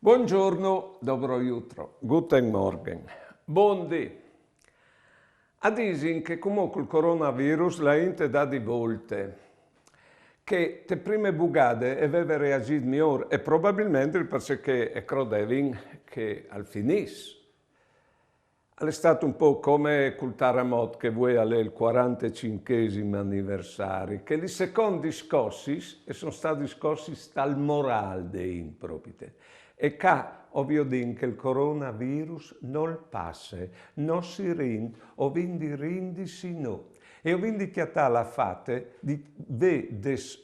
Buongiorno, dobro jutro, guten Morgen, buondì. A disin che comunque il coronavirus la inte da di volte, che te prime bugade aveva reagito migliore e probabilmente perché è credevin che al finis. È stato un po' come col terremoto che vuoi alle il 45esimo anniversario, che i secondi scossi e sono stati scossi dal morale dei impropite. E qua ovvio din che il coronavirus non passa, non si rinde, o quindi rindisi no. E quindi che la fate di des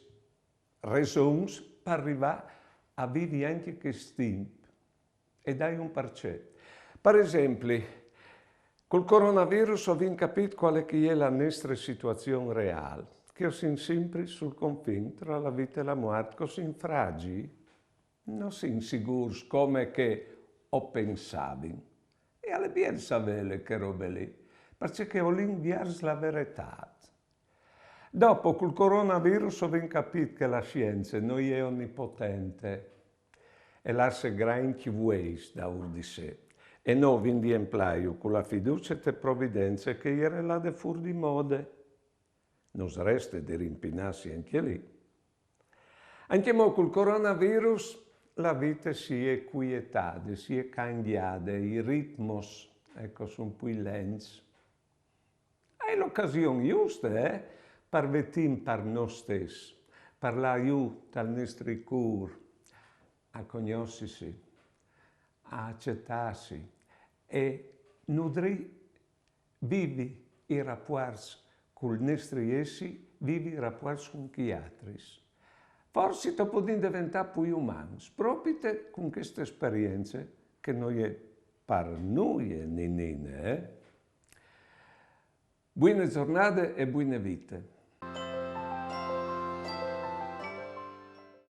raisons per arrivare a vivere anche questo tempo. E dai un perché. Per esempio, col coronavirus ho capito qual è che è la nostra situazione reale, che siamo sempre sul confine tra la vita e la morte, così fragili, non siamo sicuri come che ho pensato. E alle bien sapere che robe lì, perché ho l'inviare la verità. Dopo col coronavirus ho capito che la scienza non è onnipotente e lascia granchi ways da di sé. E noi quindi implaio con la fiducia e provvidenza che era là de fur di mode. Non resta di rimpinarsi anche lì. Anche mo col coronavirus la vita si è quietata, si è cambiata, i ritmos, ecco, sono più lenti. È l'occasione giusta, per vedere per noi stessi, per l'aiuto al nostro cuore, a conoscersi, a accettarsi e nutrire, vivi i rapporti con i nostri essi, vivi i rapporti con gli altri. Forse dopo di diventare più umani, proprio con queste esperienze che noi è per noi e nene. Buone giornate e buone vite.